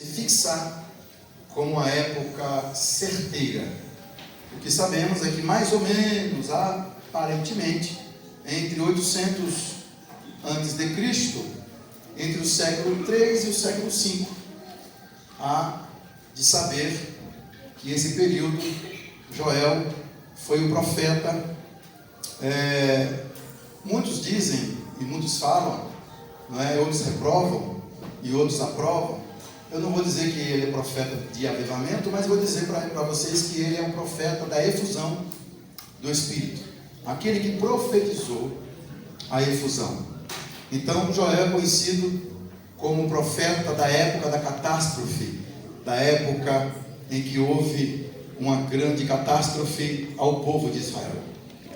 se fixar como uma época certeira. O que sabemos é que mais ou menos, aparentemente, entre 800 a.C., entre o século 3 e o século 5, há de saber que esse período, Joel foi o profeta. Muitos dizem e muitos falam, não é? Outros reprovam e outros aprovam. Eu não vou dizer que ele é profeta de avivamento, mas vou dizer para vocês que ele é um profeta da efusão do Espírito, aquele que profetizou a efusão. Então Joel é conhecido como profeta da época da catástrofe, da época em que houve uma grande catástrofe ao povo de Israel.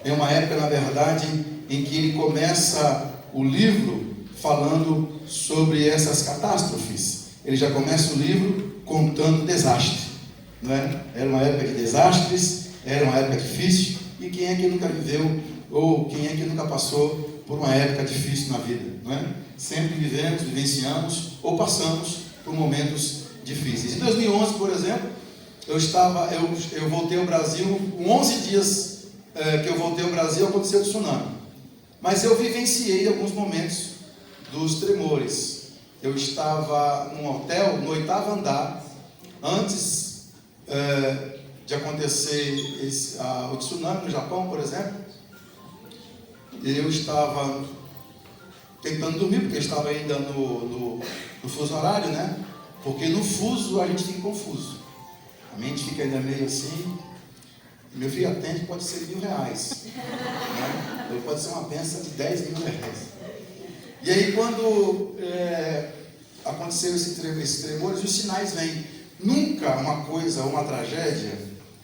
É uma época, na verdade, em que ele começa o livro falando sobre essas catástrofes. Ele já começa o livro contando desastre, não é? Era uma época de desastres, era uma época difícil, e quem é que nunca viveu, ou quem é que nunca passou por uma época difícil na vida, não é? Sempre vivemos, vivenciamos, ou passamos por momentos difíceis. Em 2011, por exemplo, eu voltei ao Brasil, com 11 dias que eu voltei ao Brasil, aconteceu o tsunami. Mas eu vivenciei alguns momentos dos tremores. Eu estava num hotel, no 8º andar, antes de acontecer o tsunami no Japão, por exemplo. Eu estava tentando dormir, porque eu estava ainda no fuso horário, né? Porque no fuso a gente fica confuso. A mente fica ainda meio assim. Meu filho, atende, pode ser R$1.000, né? Ou pode ser uma benção de R$10.000. E aí, quando aconteceu esses tremores, os sinais vêm. Nunca uma coisa, uma tragédia,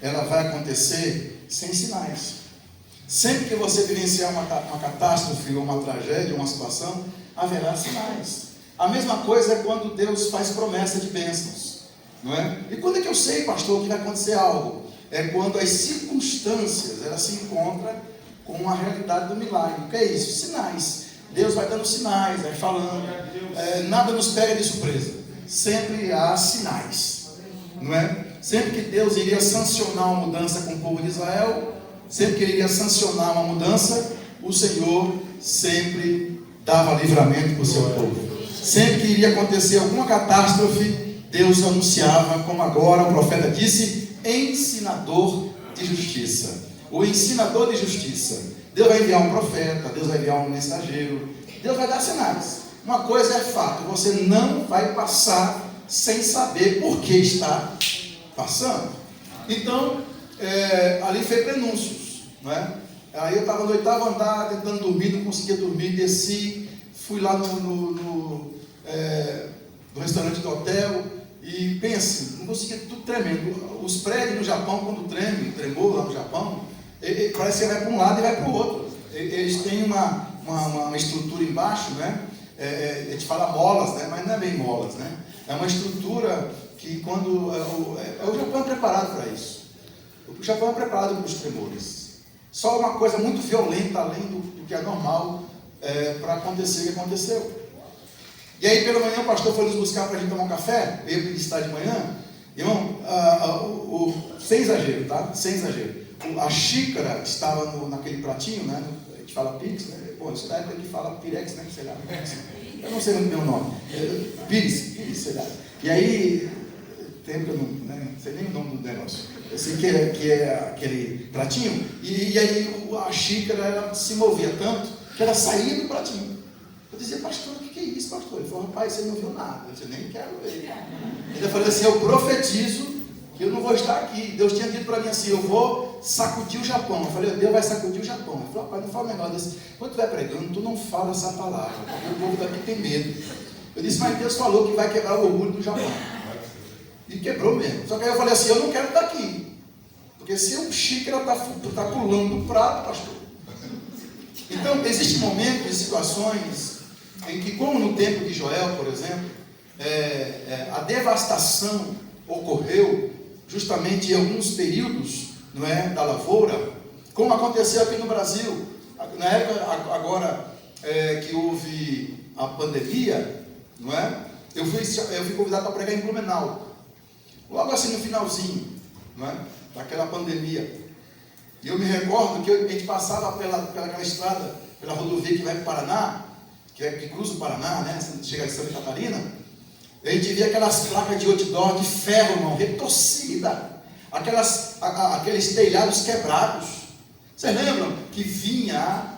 ela vai acontecer sem sinais. Sempre que você vivenciar uma catástrofe, ou uma tragédia, uma situação, haverá sinais. A mesma coisa é quando Deus faz promessa de bênçãos, não é? E quando é que eu sei, pastor, que vai acontecer algo? É quando as circunstâncias, elas se encontram com a realidade do milagre. O que é isso? Sinais. Deus vai dando sinais, vai falando. Nada nos pega de surpresa. Sempre há sinais, não é? Sempre que Deus iria sancionar uma mudança com o povo de Israel, sempre que ele iria sancionar uma mudança, o Senhor sempre dava livramento para o seu povo. Sempre que iria acontecer alguma catástrofe, Deus anunciava, como agora o profeta disse, ensinador de justiça. O ensinador de justiça. Deus vai enviar um profeta, Deus vai enviar um mensageiro, Deus vai dar sinais. Uma coisa é fato, você não vai passar sem saber por que está passando. Então, ali foi prenúncios, não é? Aí eu estava no 8º andar, tentando dormir, não conseguia dormir, desci, fui lá no restaurante do hotel, e pense, não conseguia, tudo tremendo. Os prédios no Japão, quando tremou lá no Japão, parece que vai para um lado e vai para o outro. Eles têm uma estrutura embaixo, né? A gente fala molas, né? Mas não é bem molas, né? É uma estrutura que quando... o Japão é preparado para isso. O Japão é preparado para os tremores. Só uma coisa muito violenta, além do que é normal, para acontecer o que aconteceu. E aí pela manhã o pastor foi nos buscar para a gente tomar um café, veio visitar de manhã. Irmão, sem exagero, tá? Sem exagero. A xícara estava naquele pratinho, né? A gente fala Pix, né? Pô, isso é da época que fala Pirex, né? Sei lá. Eu não sei muito meu nome. Pix, sei lá. E aí, tempo eu não sei nem o nome do negócio. Eu sei que é aquele pratinho. E aí a xícara ela se movia tanto que ela saía do pratinho. Eu dizia, pastor, o que é isso, pastor? Ele falou, rapaz, você não viu nada. Eu disse, nem quero ver. Ele falou assim, eu profetizo que eu não vou estar aqui. Deus tinha dito para mim assim, eu vou sacudir o Japão. Eu falei, Deus vai sacudir o Japão. Ele falou, rapaz, não fala um negócio desse. Quando tu vai pregando, tu não fala essa palavra, porque o povo daqui tem medo. Eu disse, mas Deus falou que vai quebrar o orgulho do Japão. E quebrou mesmo. Só que aí eu falei assim, eu não quero estar aqui. Porque se o xícara está pulando do prato, pastor. Então, existem momentos e situações em que, como no tempo de Joel, por exemplo, a devastação ocorreu justamente em alguns períodos, não é, da lavoura, como aconteceu aqui no Brasil. Na época agora que houve a pandemia, não é? eu fui convidado para pregar em Blumenau, logo assim no finalzinho, não é? Daquela pandemia. E eu me recordo que a gente passava pelaquela estrada, pela rodovia que vai para o Paraná, que cruza o Paraná, né? Chega de Santa Catarina. A gente via aquelas placas de outdoor de ferro, irmão, retorcida, aqueles telhados quebrados. Vocês lembram que vinha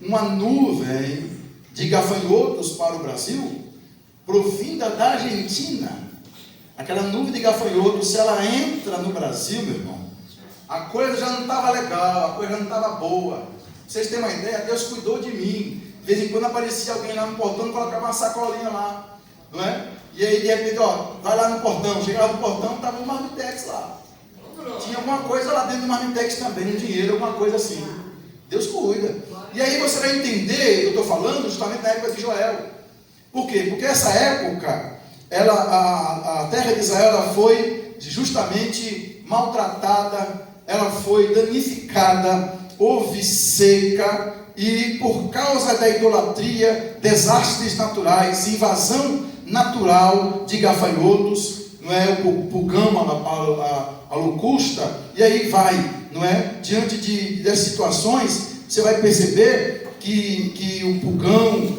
uma nuvem de gafanhotos para o Brasil, provinda da Argentina? Aquela nuvem de gafanhotos, se ela entra no Brasil, meu irmão, a coisa já não estava legal, a coisa já não estava boa. Pra vocês terem uma ideia, Deus cuidou de mim. De vez em quando aparecia alguém lá no portão e colocava uma sacolinha lá, não é? E aí de repente, vai lá no portão. Chegava no portão, estava um marmitex lá. Tinha alguma coisa lá dentro do marmitex também, um dinheiro, alguma coisa assim. Deus cuida. E aí você vai entender, eu estou falando justamente na época de Joel. Por quê? Porque essa época, a terra de Israel, ela foi justamente maltratada, ela foi danificada, houve seca, e por causa da idolatria, desastres naturais, invasão natural de gafanhotos, não é? O pulgão, a locusta, e aí vai, não é? Diante dessas situações, você vai perceber que o pulgão,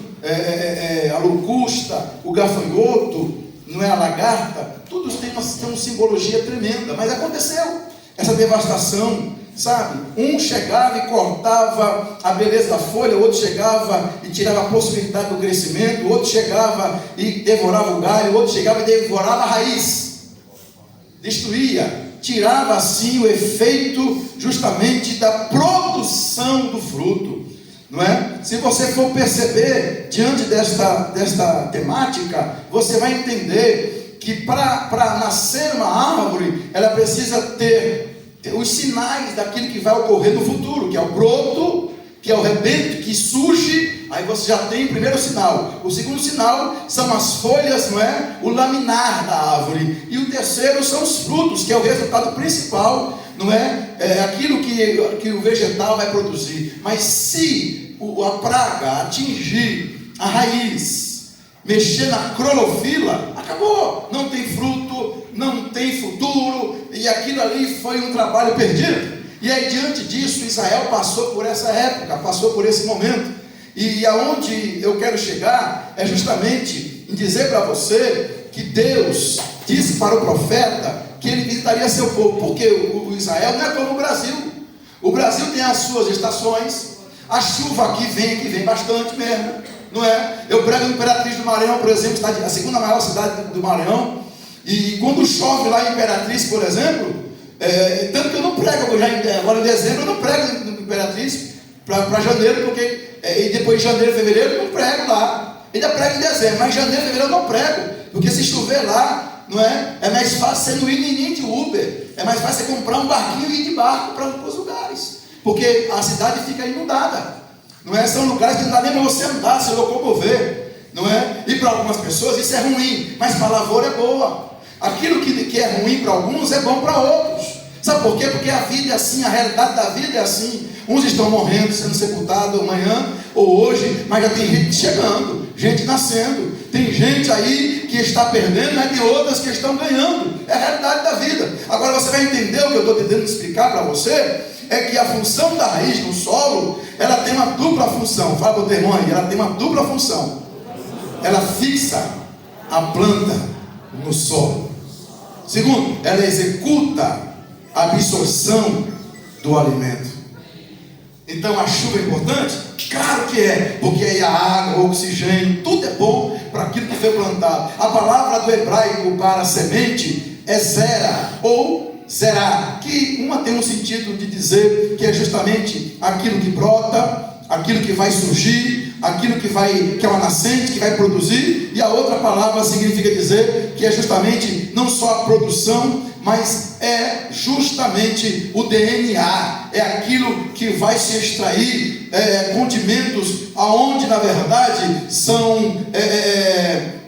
a locusta, o gafanhoto, não é? A lagarta, todos têm uma simbologia tremenda, mas aconteceu essa devastação, sabe? Um chegava e cortava a beleza da folha, o outro chegava e tirava a possibilidade do crescimento, o outro chegava e devorava o galho, o outro chegava e devorava a raiz, destruía, tirava assim o efeito justamente da produção do fruto, não é? Se você for perceber diante desta temática, você vai entender que para nascer uma árvore, ela precisa ter os sinais daquilo que vai ocorrer no futuro, que é o broto, que é o rebento que surge. Aí você já tem o primeiro sinal. O segundo sinal são as folhas, não é? O laminar da árvore. E o terceiro são os frutos, que é o resultado principal, não é? É aquilo que o vegetal vai produzir. Mas se a praga atingir a raiz, mexer na clorofila, acabou, não tem fruto, não tem futuro, e aquilo ali foi um trabalho perdido. E aí diante disso, Israel passou por essa época, passou por esse momento, e aonde eu quero chegar é justamente em dizer para você que Deus disse para o profeta que ele visitaria seu povo, porque o Israel não é como o Brasil. O Brasil tem as suas estações, a chuva aqui vem bastante mesmo, não é? Eu prego no Imperatriz do Maranhão, por exemplo, a segunda maior cidade do Maranhão, e quando chove lá em Imperatriz, por exemplo, tanto que eu não prego agora em dezembro, eu não prego no Imperatriz para janeiro, porque e depois de janeiro, fevereiro, eu não prego lá, ainda prego em dezembro, mas em janeiro, fevereiro eu não prego, porque se chover lá, não é? É mais fácil você não ir nem de Uber, é mais fácil você comprar um barquinho e ir de barco para os lugares, porque a cidade fica inundada. Não é? São lugares que não dá nem para você andar, se locomover, não é? E para algumas pessoas isso é ruim, mas para a lavoura é boa. Aquilo que é ruim para alguns é bom para outros. Sabe por quê? Porque a vida é assim, a realidade da vida é assim. Uns estão morrendo, sendo sepultados amanhã ou hoje, mas já tem gente chegando, gente nascendo. Tem gente aí que está perdendo, mas tem outras que estão ganhando. É a realidade da vida. Agora você vai entender o que eu estou tentando explicar para você. É que a função da raiz no solo, ela tem uma dupla função. Fala para o teu irmão aí, ela tem uma dupla função. Ela fixa a planta no solo. Segundo, ela executa a absorção do alimento. Então a chuva é importante? Claro que é, porque aí a água, o oxigênio, tudo é bom para aquilo que foi plantado. A palavra do hebraico para semente é zera ou será, que uma tem um sentido de dizer que é justamente aquilo que brota, aquilo que vai surgir, aquilo que é uma nascente, que vai produzir, e a outra palavra significa dizer que é justamente não só a produção, mas é justamente o DNA, é aquilo que vai se extrair, condimentos aonde na verdade são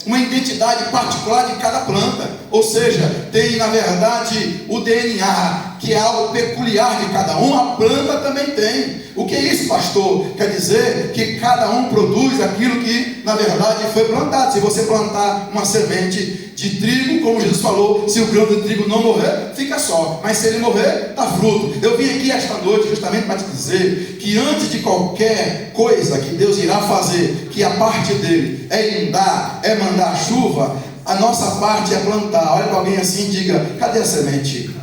uma identidade particular de cada planta, ou seja, tem na verdade o DNA que é algo peculiar de cada um, a planta também tem. O que é isso, pastor? Quer dizer que cada um produz aquilo que na verdade foi plantado. Se você plantar uma semente de trigo, como Jesus falou, se o grão de trigo não morrer, fica só, mas se ele morrer, dá fruto. Eu vim aqui esta noite justamente para te dizer que antes de qualquer coisa que Deus irá fazer, que a parte dele é inundar, é mandar chuva, a nossa parte é plantar. Olha para alguém assim e diga: cadê a semente?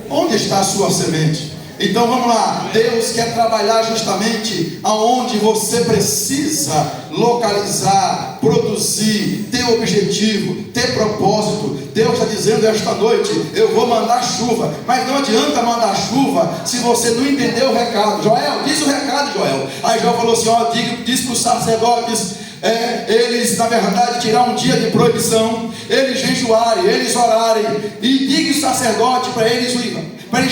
Onde está a sua semente? Então vamos lá, Deus quer trabalhar justamente aonde você precisa localizar, produzir, ter objetivo, ter propósito. Deus está dizendo esta noite: eu vou mandar chuva, mas não adianta mandar chuva se você não entender o recado. Joel, diz o recado, Joel. Aí Joel falou assim: ó, diz para os sacerdotes, eles na verdade tirar um dia de proibição, eles jejuarem, eles orarem, e diga o sacerdote para eles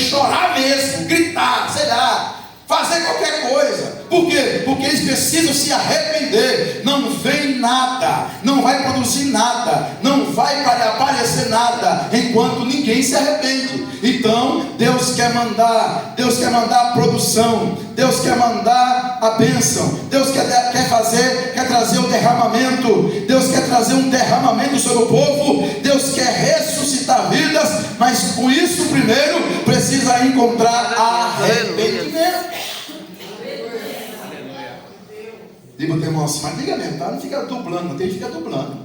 chorar mesmo, gritar, sei lá, fazer qualquer coisa. Por quê? Porque eles precisam se arrepender. Não vem nada, não vai produzir nada, não vai aparecer nada enquanto ninguém se arrepende. Então Deus quer mandar a produção, Deus quer mandar a bênção, Deus quer trazer o derramamento, Deus quer trazer um derramamento sobre o povo, Deus quer ressuscitar vidas, mas com isso primeiro precisa encontrar arrependimento. Diga o teu irmão assim, mas diga mesmo, tá? Não fica dublando, não tem que ficar dublando.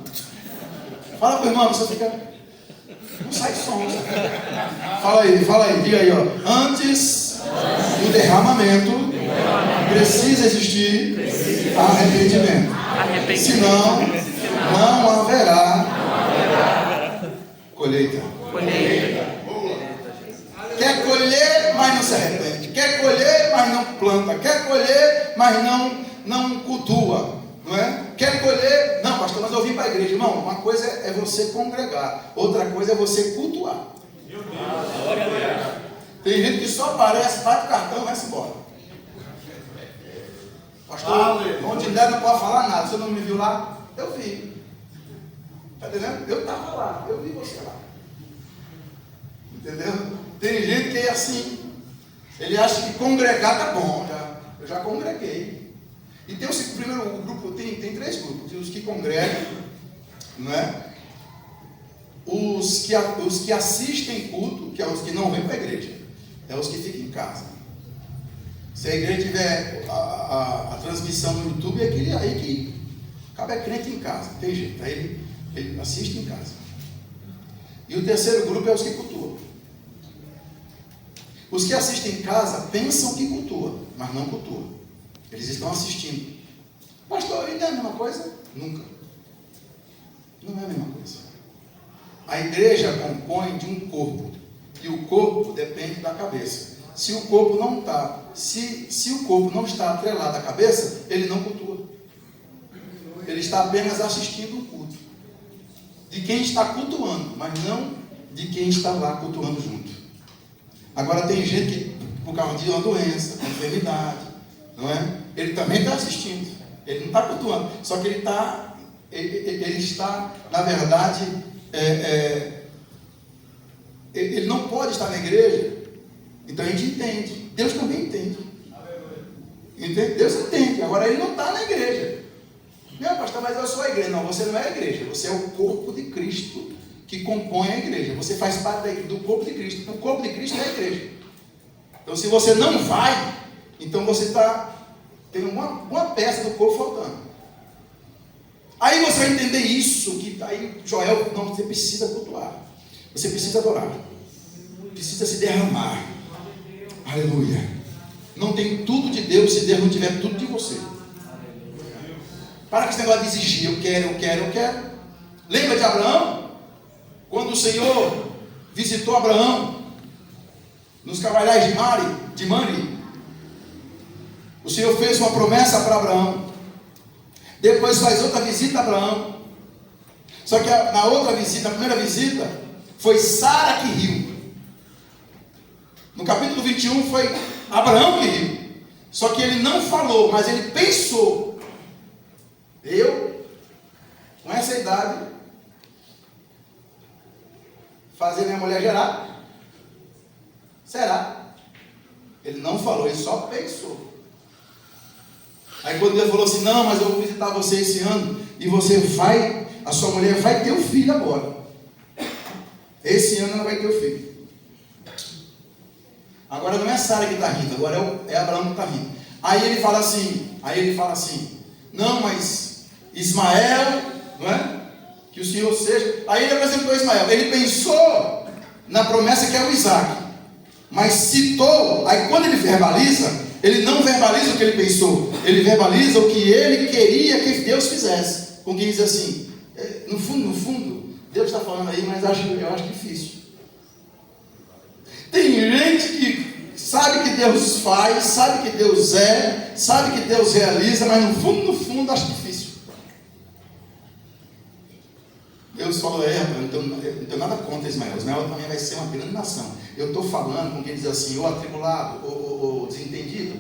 Fala para o irmão, você fica... não sai som. Fala aí, diga aí, ó. Antes do derramamento, precisa existir arrependimento. Senão, não haverá colheita. Quer colher, mas não se arrepende. Quer colher, mas não planta. Quer colher, mas não cultua, não é? Quer colher, não, pastor, mas eu vim para a igreja. Irmão, uma coisa é você congregar, outra coisa é você cultuar. Tem gente que só aparece, bate o cartão e vai-se embora. Pastor, onde der não pode falar nada. Você não me viu lá? Eu vi. Está entendendo? Eu estava lá, eu vi você lá. Entendeu? Tem gente que é assim. Ele acha que congregar tá bom. Eu já congreguei. E tem o primeiro grupo, tem três grupos: os que congregam, não é? Os que assistem culto, que é os que não vêm para a igreja, é os que ficam em casa. Se a igreja tiver a transmissão no YouTube, é aquele aí que acaba é crente em casa, tem jeito, aí ele assiste em casa. E o terceiro grupo é os que cultuam. Os que assistem em casa pensam que cultuam, mas não cultuam. Eles estão assistindo. Pastor, ainda é a mesma coisa? Nunca. Não é a mesma coisa. A igreja compõe de um corpo, e o corpo depende da cabeça. Se o corpo não está, se o corpo não está atrelado à cabeça, ele não cultua. Ele está apenas assistindo o culto de quem está cultuando, mas não de quem está lá cultuando junto. Agora tem gente que, por causa de uma doença, uma enfermidade, não é? Ele também está assistindo, ele não está cultuando, só que ele está, na verdade, ele não pode estar na igreja. Então a gente entende, Deus também entende. Deus entende, agora ele não está na igreja. Não, pastor, mas eu sou a igreja. Não, você não é a igreja, você é o corpo de Cristo que compõe a igreja. Você faz parte do corpo de Cristo. O corpo de Cristo é a igreja. Então se você não vai, então você tem uma peça do corpo faltando. Aí você vai entender isso, que aí Joel, não, você precisa cultuar, você precisa adorar, precisa se derramar. Aleluia. Não tem tudo de Deus se Deus não tiver tudo de você. Para com esse negócio de exigir, eu quero. Lembra de Abraão? Quando o Senhor visitou Abraão nos carvalhais de Mamre, o Senhor fez uma promessa para Abraão. Depois faz outra visita a Abraão. Só que na outra visita, a primeira visita, foi Sara que riu. No capítulo 21 foi Abraão que riu. Só que ele não falou, mas ele pensou: eu, com essa idade, fazer minha mulher gerar? Será? Ele não falou, ele só pensou. Aí quando Deus falou assim, não, mas eu vou visitar você esse ano, e você vai, a sua mulher vai ter um filho agora. Esse ano ela vai ter um filho. Agora não é Sara que está rindo, agora é Abraão que está rindo. Aí ele fala assim, não, mas Ismael, não é? Que o Senhor seja. Aí ele apresentou Ismael. Ele pensou na promessa que é o Isaac, mas citou. Aí quando ele verbaliza, ele não verbaliza o que ele pensou, ele verbaliza o que ele queria que Deus fizesse. Com quem diz assim, no fundo, Deus está falando aí, mas eu acho difícil. Tem gente que sabe que Deus faz, sabe que Deus sabe que Deus realiza, mas no fundo acha difícil. Deus falou, eu não tenho nada contra Ismael. Ismael também vai ser uma grande nação. Eu estou falando com quem diz assim, ou atribulado, ou desentendido.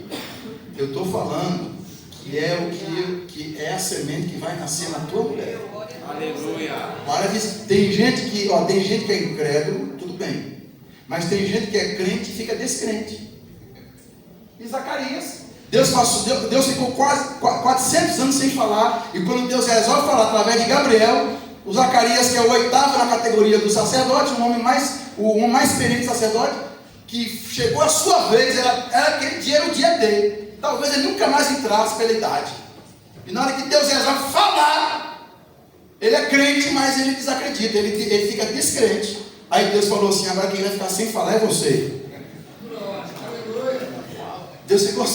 Eu estou falando que é a semente que vai nascer na tua mulher. Aleluia. Agora tem gente que é incrédulo, tudo bem. Mas tem gente que é crente e fica descrente. E Zacarias, Deus ficou quase 400 anos sem falar. E quando Deus resolve falar através de Gabriel, o Zacarias, que é o 8º na categoria do sacerdote, o homem mais experiente sacerdote, que chegou a sua vez, aquele dia era o dia dele. Talvez ele nunca mais entrasse pela idade. E na hora que Deus resolve falar, ele é crente, mas ele desacredita, ele fica descrente. Aí Deus falou assim, agora quem vai ficar sem falar é você. Deus ficou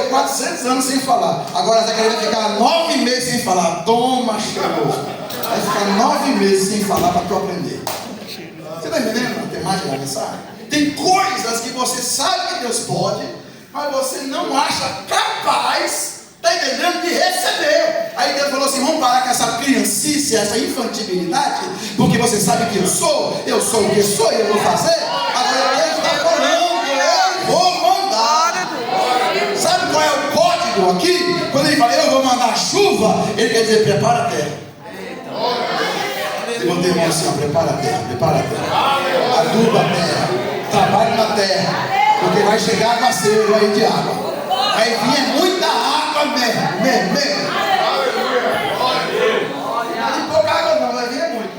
400 anos sem falar. Agora Zacarias vai ficar 9 meses sem falar. Toma, chegou. Vai ficar 9 meses sem falar para tu aprender. Você está entendendo a matemática da mensagem? Tem coisas que você sabe que Deus pode, mas você não acha capaz, está entendendo, de receber. Aí Deus falou assim, vamos parar com essa criancice, essa infantilidade, porque você sabe que eu sou o que sou e eu vou fazer. Agora Deus está falando, eu vou mandar. Sabe qual é o código aqui? Quando ele fala, eu vou mandar chuva, ele quer dizer, prepara a terra. Levantei a mão assim, prepara a terra, aduba a terra, trabalhe na terra, porque vai chegar aguaceiro aí de água. Vai vir muita água mesmo. Não tem pouca água não, vai vir muito.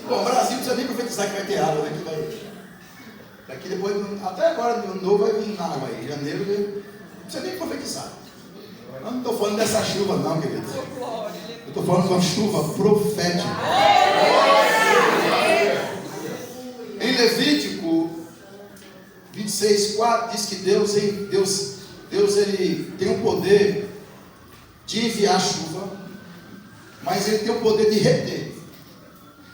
Bom, o Brasil precisa nem profetizar que vai ter água, né? Que vai... Daqui depois, até agora, no novo vai vir água aí. Janeiro, não precisa nem profetizar. Eu não estou falando dessa chuva não, querido. Eu estou falando de uma chuva profética. Em Levítico 26:4 diz que Deus ele tem o poder de enviar chuva, mas ele tem o poder de reter.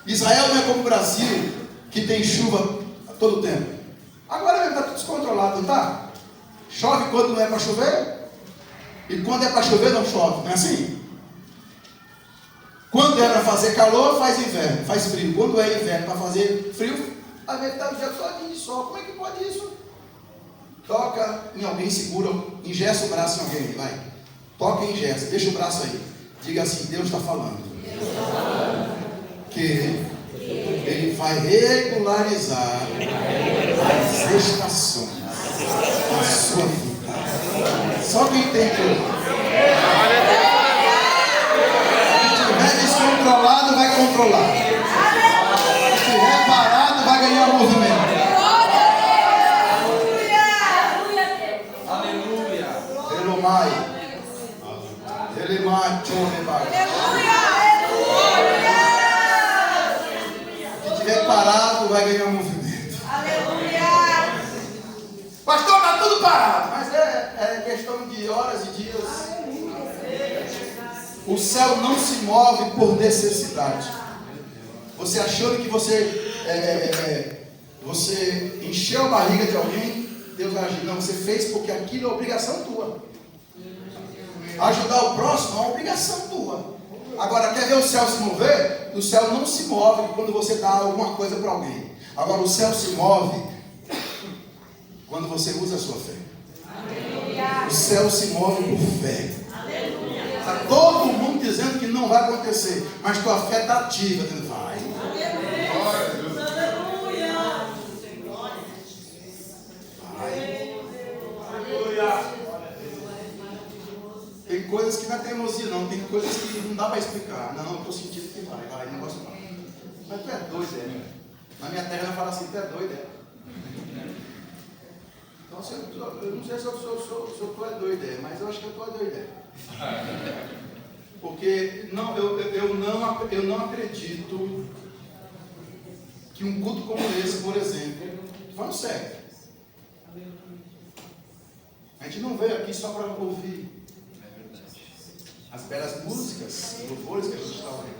Israel não é como o Brasil, que tem chuva a todo tempo. Agora está tudo descontrolado, não está? Chove quando não é para chover, e quando é para chover não chove, não é assim? Quando é para fazer calor, faz inverno, faz frio. Quando é inverno para fazer frio, às vezes está o dia todinho de sol. Como é que pode isso? Toca em alguém, segura, engessa o braço em alguém, vai. Toca e engessa, deixa o braço aí. Diga assim, Deus está falando. Que Ele vai regularizar as estações da sua vida. Só quem tem que... Descontrolado vai controlar. Se estiver parado vai ganhar movimento. Aleluia. Elomai. Elemai. Se estiver parado vai ganhar movimento. Aleluia. Pastor, está tudo parado. Mas é questão de horas e dias. O céu não se move por necessidade. Você achando que você encheu a barriga de alguém, Deus vai agir. Não, você fez porque aquilo é obrigação tua. Ajudar o próximo é uma obrigação tua. Agora, quer ver o céu se mover? O céu não se move quando você dá alguma coisa para alguém. Agora, o céu se move quando você usa a sua fé. O céu se move por fé. Está todo mundo dizendo que não vai acontecer, mas tua fé está ativa, dizendo vai. teimosia, não. Tem coisas que não dá para explicar. Não, eu estou sentindo que vai, negócio não. Mas tu é doido, é. Na minha terra eu falo assim, tu é doido, é. Então, eu não sei se eu estou doido, é, mas eu acho que eu estou doido, é. Porque não, eu não acredito que um culto como esse, por exemplo, falando sério, a gente não veio aqui só para ouvir as belas músicas, louvores que a gente está ouvindo,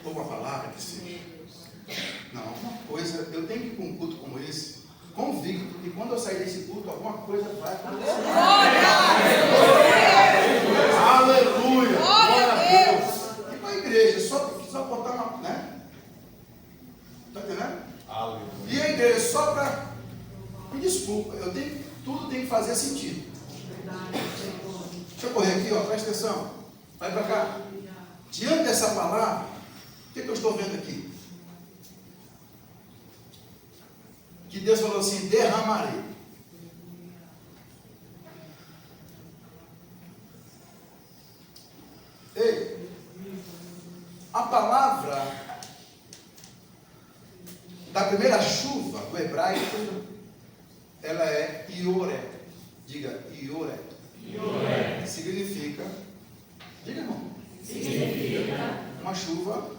ou uma palavra que seja. Não, uma coisa, eu tenho que ir para um culto como esse, convicto que quando eu sair desse culto, alguma coisa vai acontecer. Aleluia! Glória a Deus! E para a igreja, só botar uma, né? Está entendendo? Aleluia! E a igreja, só para. Me desculpa, tudo tem que fazer sentido. Deixa eu correr aqui, ó, presta atenção. Vai para cá. Diante dessa palavra, o que eu estou vendo aqui? Que Deus falou assim: derramarei. Ei, a palavra da primeira chuva do hebraico, ela é ioré. Diga, ioré. Ioré. Significa, diga, irmão. Significa uma chuva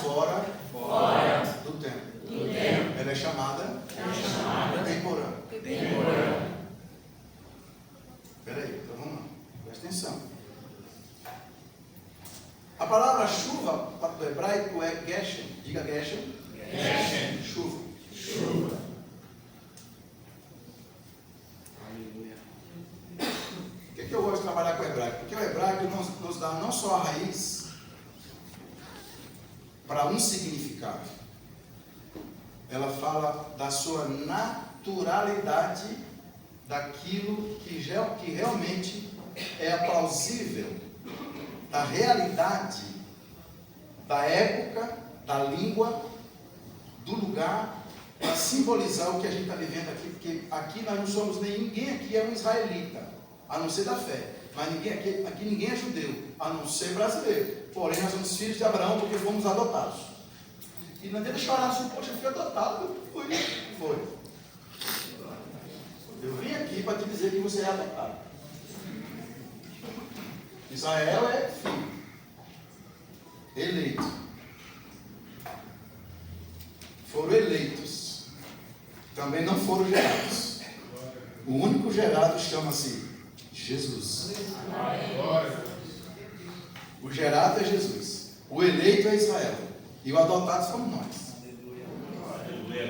fora do tempo. Ela é chamada temporã. Espera aí, então vamos lá. Presta atenção. A palavra chuva do hebraico é geshem. Diga geshem. Geshem. Chuva. Por que eu gosto de trabalhar com o hebraico? Porque o hebraico nos dá não só a raiz para um significado. Ela fala da sua naturalidade, daquilo que realmente é plausível, da realidade, da época, da língua, do lugar, para simbolizar o que a gente está vivendo aqui, porque aqui nós não somos ninguém aqui é um israelita, a não ser da fé, mas aqui ninguém é judeu, a não ser brasileiro, porém nós somos filhos de Abraão porque fomos adotados. E não adianta chorar assim, poxa, eu fui adotado. Foi. Eu vim aqui para te dizer que você é adotado. Israel é filho. Eleito. Foram eleitos. Também não foram gerados. O único gerado chama-se Jesus. O gerado é Jesus. O eleito é Israel. E o adotado somos nós.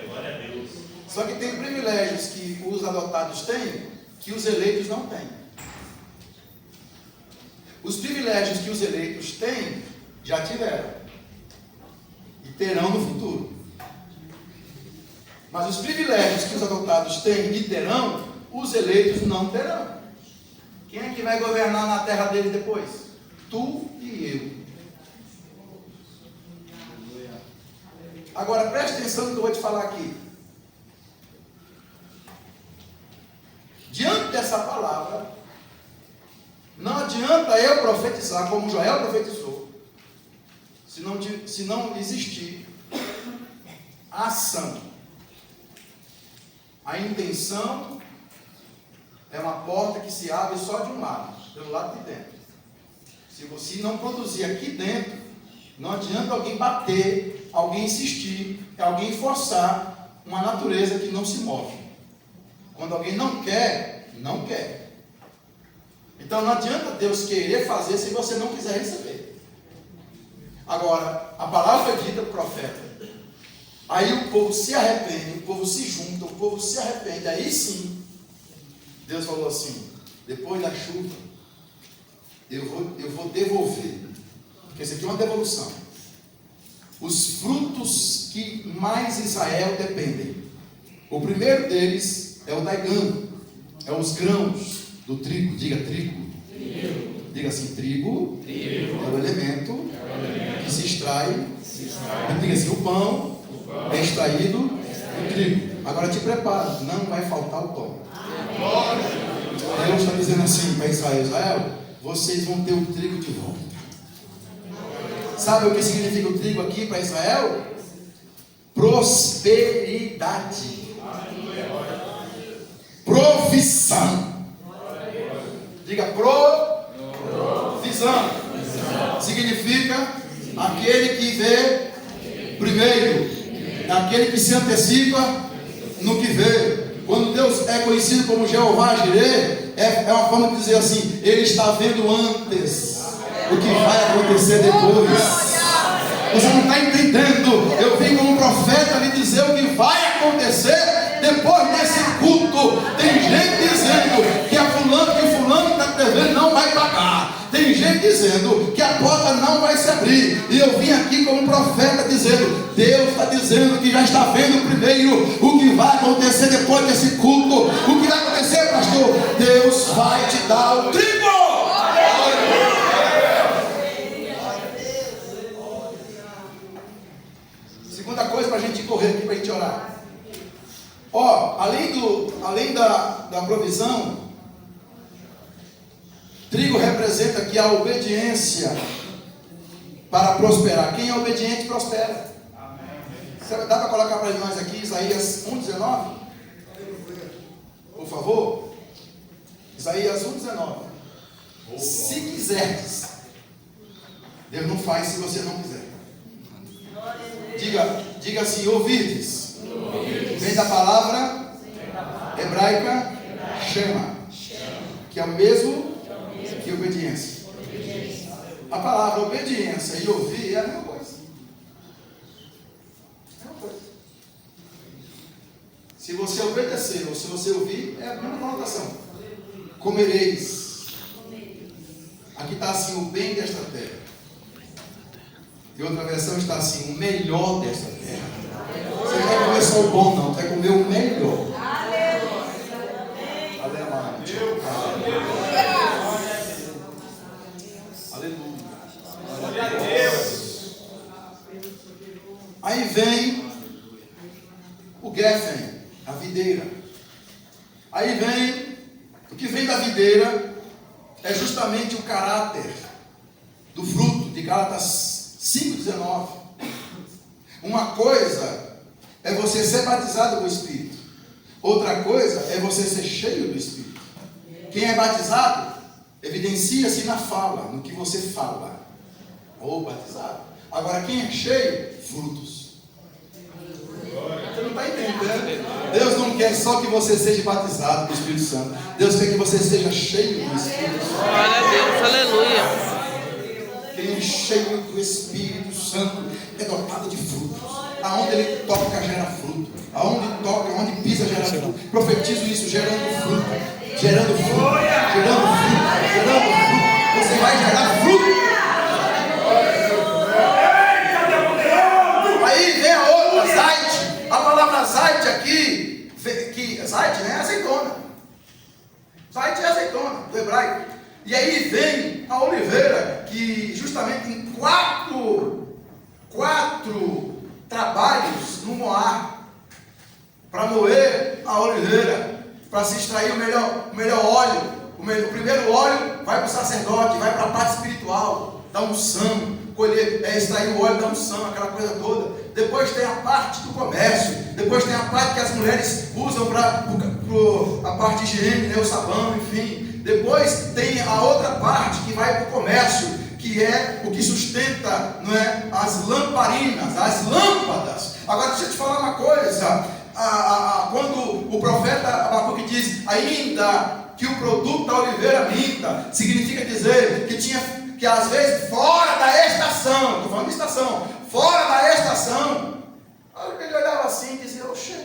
Glória a Deus. Só que tem privilégios que os adotados têm, que os eleitos não têm. Os privilégios que os eleitos têm, já tiveram. E terão no futuro. Mas os privilégios que os adotados têm e terão, os eleitos não terão. Quem é que vai governar na terra deles depois? Tu e eu. Agora preste atenção no que eu vou te falar aqui. Diante dessa palavra, não adianta eu profetizar como Joel profetizou, se não existir a ação. A intenção é uma porta que se abre só de um lado, pelo lado de dentro. Se você não produzir aqui dentro, não adianta alguém bater, alguém insistir, alguém forçar uma natureza que não se move. Quando alguém não quer, não quer. Então não adianta Deus querer fazer se você não quiser receber. Agora, a palavra foi dita para o profeta. Aí o povo se arrepende, o povo se junta, o povo se arrepende. Aí sim, Deus falou assim: depois da chuva, eu vou devolver. Porque isso aqui é uma devolução. Os frutos que mais Israel dependem. O primeiro deles é o daigão, é os grãos do trigo. Diga trigo. Diga assim, trigo é o elemento que se extrai. Diga assim, o pão é extraído do trigo. Agora te prepara, não vai faltar o pão. Deus está dizendo assim para Israel: vocês vão ter o trigo de volta. Sabe o que significa o trigo aqui para Israel? Prosperidade. Provisão. Diga provisão. Significa aquele que vê primeiro, aquele que se antecipa no que vê. Quando Deus é conhecido como Jeová Jireh, é uma forma de dizer assim: Ele está vendo antes o que vai acontecer depois. Você não está entendendo. Eu vim como profeta lhe dizer o que vai acontecer depois desse culto. Tem gente dizendo que fulano está devendo, não vai pagar. Tem gente dizendo que a porta não vai se abrir. E eu vim aqui como profeta dizendo: Deus está dizendo que já está vendo primeiro o que vai acontecer depois desse culto. O que vai acontecer, pastor? Deus vai te dar o trigo. Segunda coisa para a gente correr aqui, para a gente orar. Além da provisão, trigo representa aqui a obediência para prosperar. Quem é obediente prospera. Dá para colocar para nós aqui Isaías 1,19? Por favor. Isaías 1,19. Se quiseres. Deus não faz se você não quiser. Diga assim: ouvides. Vem da palavra hebraica Shema, que é o mesmo que obediência. A palavra obediência e ouvir é a mesma coisa. Se você obedecer ou se você ouvir, é a mesma conotação. Comereis. Aqui está assim: o bem desta terra. E outra versão está assim: o melhor desta terra. Você não vai comer só o bom, não. Você vai comer o melhor. Aleluia. Aí vem o Geffen, a videira. Aí vem, o que vem da videira é justamente o caráter do fruto, de Gálatas 5,19. Uma coisa é você ser batizado com o Espírito. Outra coisa é você ser cheio do Espírito. Quem é batizado evidencia-se na fala, no que você fala. Ou batizado. Agora quem é cheio, frutos. Você não está entendendo? Deus não quer só que você seja batizado com o Espírito Santo. Deus quer que você seja cheio do Espírito Santo. Glória a Deus, aleluia. Quem é cheio do Espírito Santo é dotado de frutos. Aonde ele toca, gera fruto. Aonde toca, onde pisa, gera fruto. Profetizo isso, gerando fruto. Gerando fruto. Gerando fruto. Gerando fruto. Você vai gerar fruto. Aí vem a outra, zait. A palavra zait aqui, zait, né? Azeitona. Zait é azeitona, do hebraico. E aí vem a oliveira, que justamente em quatro trabalhos no moar, para moer a oliveira, para se extrair o melhor óleo. O primeiro óleo vai para o sacerdote, vai para a parte espiritual, da unção, extrair o óleo da unção, aquela coisa toda. Depois tem a parte do comércio, depois tem a parte que as mulheres usam para a parte de higiene, né, o sabão, enfim. Depois tem a outra parte que vai para o comércio, que é o que sustenta, não é, as lamparinas, as lâmpadas. Agora deixa eu te falar uma coisa. Quando o profeta Abacuque diz ainda que o produto da oliveira minta, significa dizer que às vezes fora da estação, estou falando de estação, fora da estação, ele olhava assim e dizia: oxe,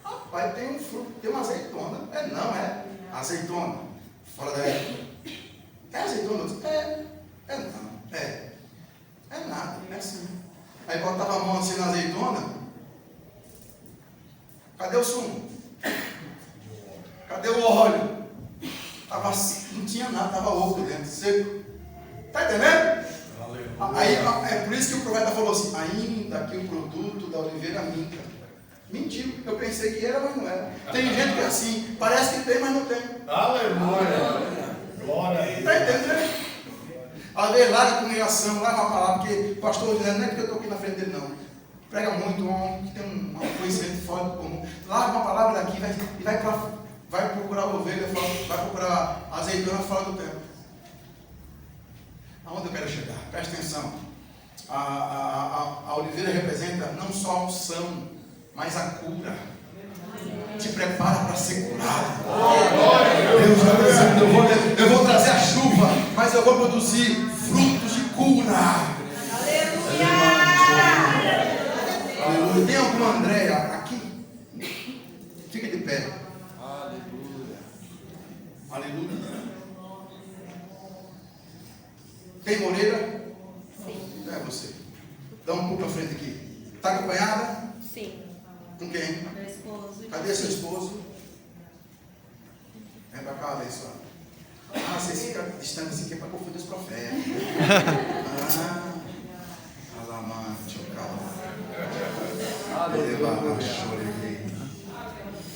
rapaz, tem um fruto, tem uma azeitona. Não é azeitona, fora da época. É azeitona? Não. É nada, é assim. Aí botava a mão assim na azeitona. Cadê o sumo? Cadê o óleo? Não tinha nada, estava oco dentro, seco. Está entendendo? Aí, é por isso que o profeta falou assim: ainda que o produto da oliveira minta. Mentiu, eu pensei que era, mas não era. Tem gente que é assim, parece que tem, mas não tem. Aleluia. Está entendendo? Às vezes larga a congregação, larga a palavra, porque o pastor dizendo, não é porque eu estou aqui na frente dele, não. Prega muito, um homem que tem um conhecimento fora do comum. Larga uma palavra daqui e vai procurar ovelha, vai procurar azeitona fora do tempo. Aonde eu quero chegar? Presta atenção. A oliveira representa não só a unção, mas a cura. Te prepara para ser curado. Deus está dizendo, eu vou trazer a chuva, mas eu vou produzir frutos de cura. Aleluia. Tem alguma Andréia aqui? Fica de pé. Aleluia. Aleluia. Tem Moreira? Sim. É você. Dá um pouco para frente aqui. Está acompanhada? Sim. Com quem? Meu esposo. Cadê seu esposo? Vem para cá, abençoado. Ah, vocês ficam distantes assim que é para confundir os profetas. Alamante, o cara. Aleluia.